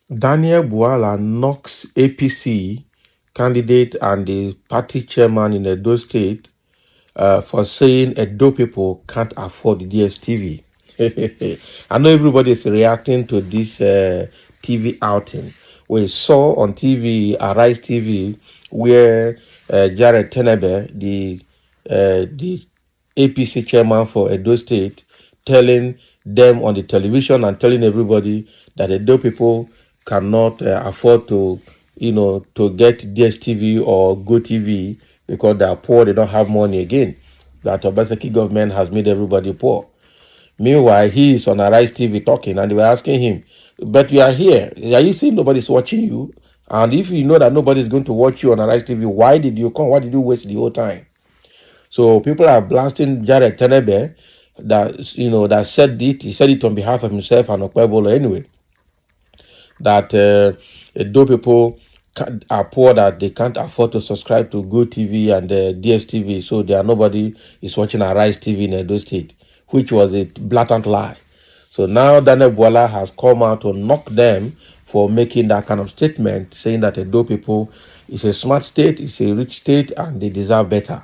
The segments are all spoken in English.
Daniel Bwala knocks APC candidate and the party chairman in Edo State for saying Edo people can't afford DSTV. I know everybody is reacting to this TV outing. We saw on TV, Arise TV, where Jared Tenebe, the APC chairman for Edo State, telling them on the television and telling everybody that Edo people cannot afford to, to get DSTV or GoTV because they are poor, they don't have money again. That Obaseki government has made everybody poor. Meanwhile, he is on Arise TV talking, and they were asking him, "But you are here. Are you saying nobody's watching you? And if you know that nobody's going to watch you on Arise TV, why did you come? Why did you waste the whole time?" So people are blasting Jared Tenebe that said it. He said it on behalf of himself and Okwebolo anyway. That though people are poor, that they can't afford to subscribe to GoTV and DSTV, so nobody is watching Arise TV in Edo State, which was a blatant lie. So now Daniel Bwala has come out to knock them for making that kind of statement, saying that Edo people is a smart state, it's a rich state, and they deserve better.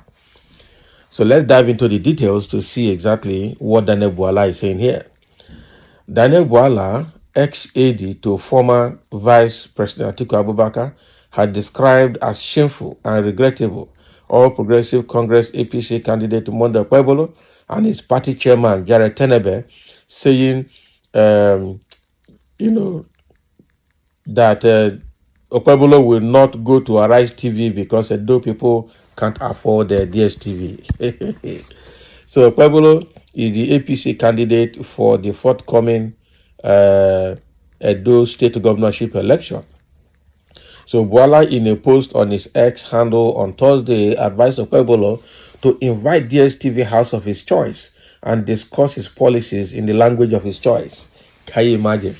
So let's dive into the details to see exactly what Daniel Bwala is saying here. Daniel Bwala, ex-AD to former Vice President Atiku Abubakar, had described as shameful and regrettable All Progressive Congress APC candidate Monde Okpebholo and his party chairman Jared Tenebe, saying, that Okpebholo will not go to Arise TV because Edo people can't afford the DSTV. So Okpebholo is the APC candidate for the forthcoming Edo State governorship election. So Bwala, in a post on his X handle on Thursday, advised Okpebholo to invite DSTV house of his choice and discuss his policies in the language of his choice. Can you imagine?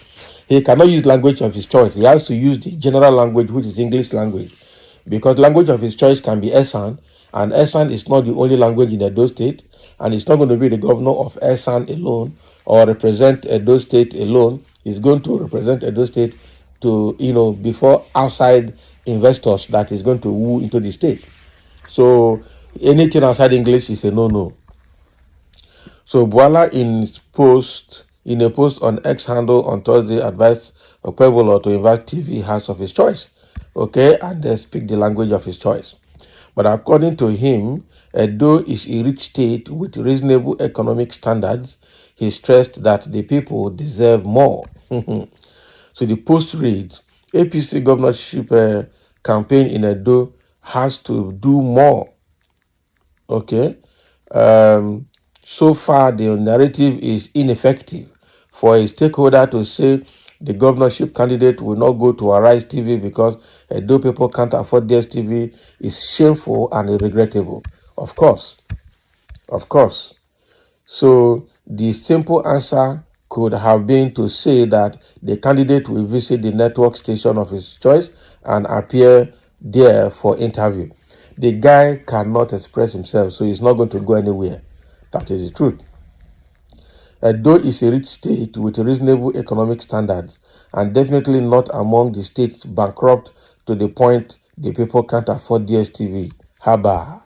He cannot use language of his choice. He has to use the general language, which is English language, because language of his choice can be Esan, and Esan is not the only language in Edo State, and it's not going to be the governor of Esan alone or represent Edo State alone. He's going to represent Edo State to, before outside investors that is going to woo into the state. So anything outside English is a no-no. So Bwala, in a post on X handle on Thursday, advised Okpebholo to invite TV house of his choice, okay, and then speak the language of his choice. But according to him, Edo is a rich state with reasonable economic standards. He stressed that the people deserve more. So the post reads, APC governorship campaign in Edo has to do more. Okay. So far, the narrative is ineffective. For a stakeholder to say the governorship candidate will not go to Arise TV because Edo people can't afford DSTV is shameful and regrettable. Of course. Of course. So the simple answer could have been to say that the candidate will visit the network station of his choice and appear there for interview. The guy cannot express himself, so he's not going to go anywhere. That is the truth. Edo is a rich state with reasonable economic standards and definitely not among the states bankrupt to the point the people can't afford DSTV. Haba.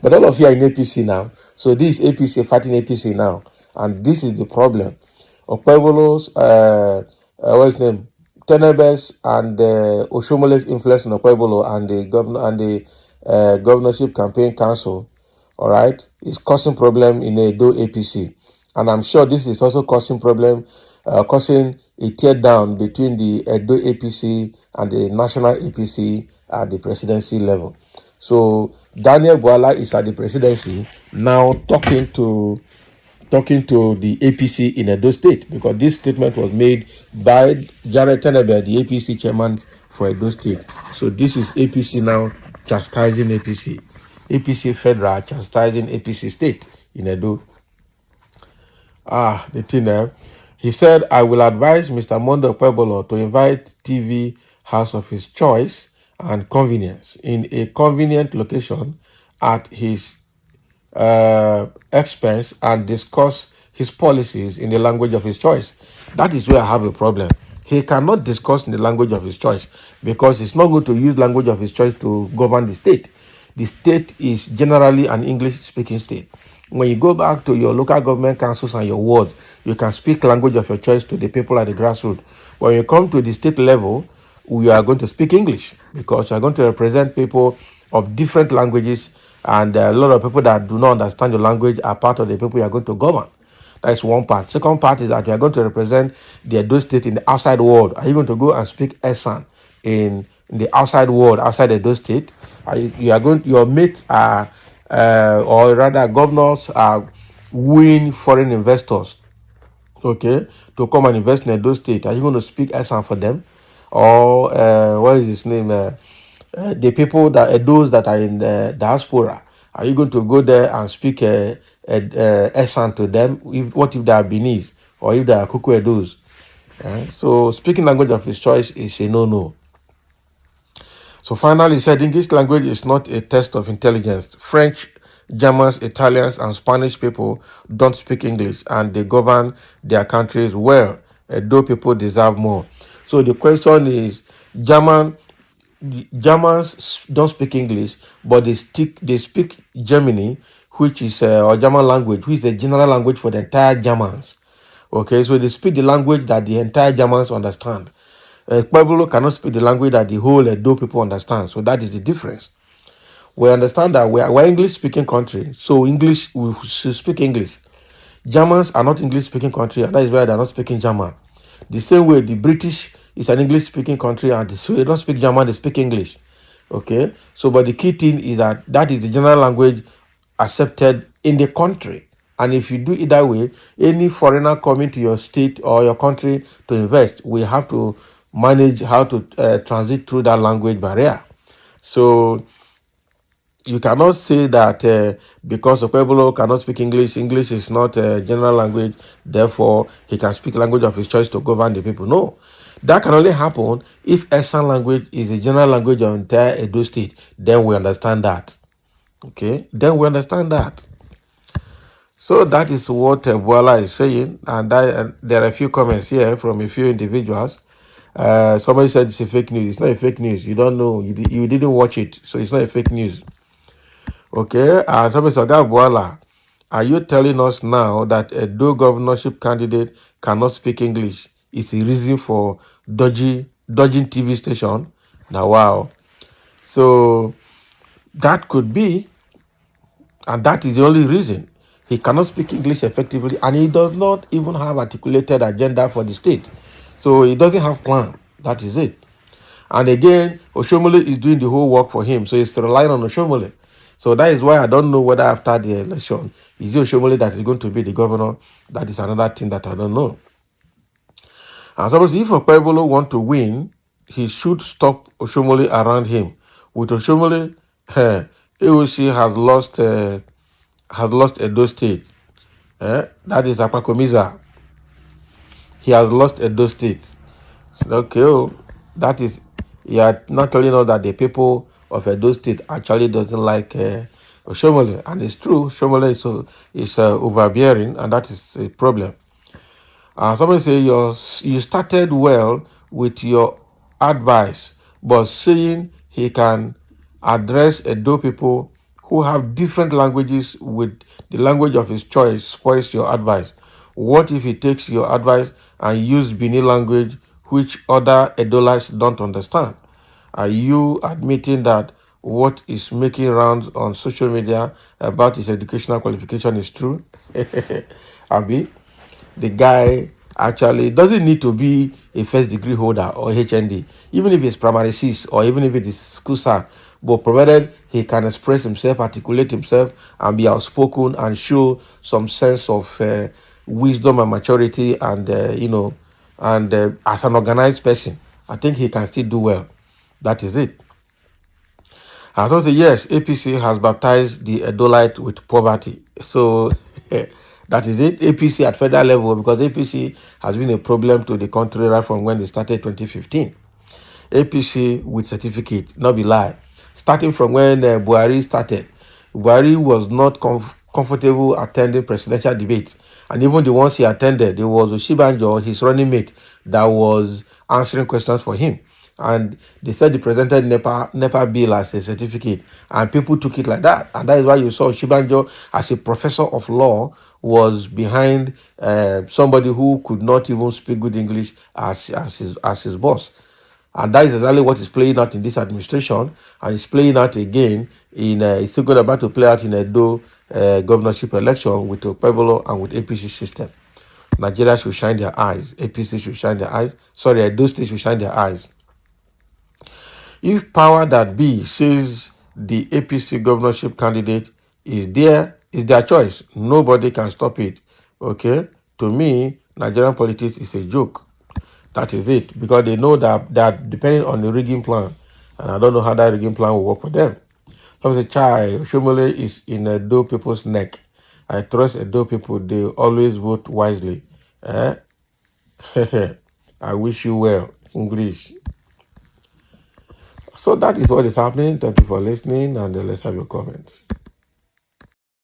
But all of you are in APC now. So this is APC fighting APC now. And this is the problem. Okpebholo's, what's his name? Tenebes and Oshomole's influence on Okpebholo and the governor and the governorship campaign council, all right, is causing problem in Edo APC. And I'm sure this is also causing a tear down between the Edo APC and the national APC at the presidency level. So Daniel Bwala is at the presidency now talking to the APC in Edo State, because this statement was made by Jared Tenebe, the APC chairman for Edo State. So this is APC now chastising APC. APC Federal chastising APC State in Edo. The thing there. He said, I will advise Mr. Monde Okpebholo to invite TV house of his choice and convenience in a convenient location at his expense and discuss his policies in the language of his choice. That is where I have a problem. he cannot discuss in the language of his choice because he's not going to use language of his choice to govern the state. The state is generally an English-speaking state. When you go back to your local government councils and your wards, you can speak language of your choice to the people at the grassroots. When you come to the state level, we are going to speak English because you are going to represent people of different languages, and a lot of people that do not understand your language are part of the people you are going to govern. That's one part. Second part is that you are going to represent the Edo State in the outside world. Are you going to go and speak Esan in the outside world, outside Edo State? You are going. Your mates are, or rather, governors are wooing foreign investors, okay, to come and invest in Edo State. Are you going to speak Esan for them, or what is his name? The people those that are in the diaspora, are you going to go there and speak Esan to them? What if they are Benis or if they are Kuku Edos? So speaking language of his choice is a no-no. So finally, he said English language is not a test of intelligence. French, Germans, Italians, and Spanish people don't speak English, and they govern their countries well. Though people deserve more. So the question is, Germans don't speak English, but they speak Germany, which is or German language, which is the general language for the entire Germans. Okay, so they speak the language that the entire Germans understand. Pueblo cannot speak the language that the whole Edo people understand. So that is the difference. We understand that we're English-speaking country, so we should speak English. Germans are not English-speaking country, and that is why they're not speaking German. The same way the British is an English-speaking country, and so they don't speak German, they speak English. Okay? So, but the key thing is that is the general language accepted in the country. And if you do it that way, any foreigner coming to your state or your country to invest, we have to manage how to transit through that language barrier. So, you cannot say that because Pueblo cannot speak English, English is not a general language, therefore he can speak language of his choice to govern the people. No. That can only happen if Esan language is a general language of entire Edo State. Then we understand that. Okay? Then we understand that. So that is what Bwala is saying. And there are a few comments here from a few individuals. Somebody said it's a fake news. It's not a fake news. You don't know. You didn't watch it. So it's not a fake news. Okay, Thomas Bwala, are you telling us now that a Edo governorship candidate cannot speak English is a reason for dodging TV station? Now, wow. So that could be, and that is the only reason. He cannot speak English effectively, and he does not even have articulated agenda for the state. So he doesn't have plan. That is it. And again, Oshomole is doing the whole work for him, so he's relying on Oshomole. So that is why I don't know whether after the election, is it Oshomole that is going to be the governor? That is another thing that I don't know. And suppose if Pueblo want to win, he should stop Oshomole around him. With Oshomole, AOC has lost Edo State. That is Apakomiza. He has lost Edo State. So, okay, that is, you are not telling us that the people of Edo State actually doesn't like Oshomole, and it's true. Oshomole is overbearing, and that is a problem. Somebody say you started well with your advice, but saying he can address Edo people who have different languages with the language of his choice spoils your advice. What if he takes your advice and use Bini language which other Edolites don't understand? Are you admitting that what is making rounds on social media about his educational qualification is true? Abi, the guy actually doesn't need to be a first degree holder or HND, even if it's primary 6 or even if it is school sir, but provided he can express himself, articulate himself, and be outspoken and show some sense of wisdom and maturity, and as an organized person, I think he can still do well. That is it. I thought, yes, APC has baptized the Edolite with poverty. So that is it. APC at federal level, because APC has been a problem to the country right from when they started 2015. APC with certificate, not be lie. Starting from when Buhari started, Buhari was not comfortable attending presidential debates. And even the ones he attended, there was Oshibanjo, his running mate, that was answering questions for him. And they said they presented NEPA bill as a certificate, and people took it like that. And that is why you saw Shibanjo, as a professor of law, was behind somebody who could not even speak good English as his boss. And that is exactly what is playing out in this administration, and it's playing out again in it's still going about to play out in Edo governorship election with Okpebolo and with APC system. Nigeria should shine their eyes. APC should shine their eyes. Sorry, Edo State should shine their eyes. If power that be says the APC governorship candidate is there, is their choice. Nobody can stop it. Okay? To me, Nigerian politics is a joke. That is it. Because they know that depending on the rigging plan. And I don't know how that rigging plan will work for them. So the child, Shomole is in Edo people's neck. I trust Edo people, they always vote wisely. Eh? I wish you well. English. So that is what is happening. Thank you for listening, and let's have your comments.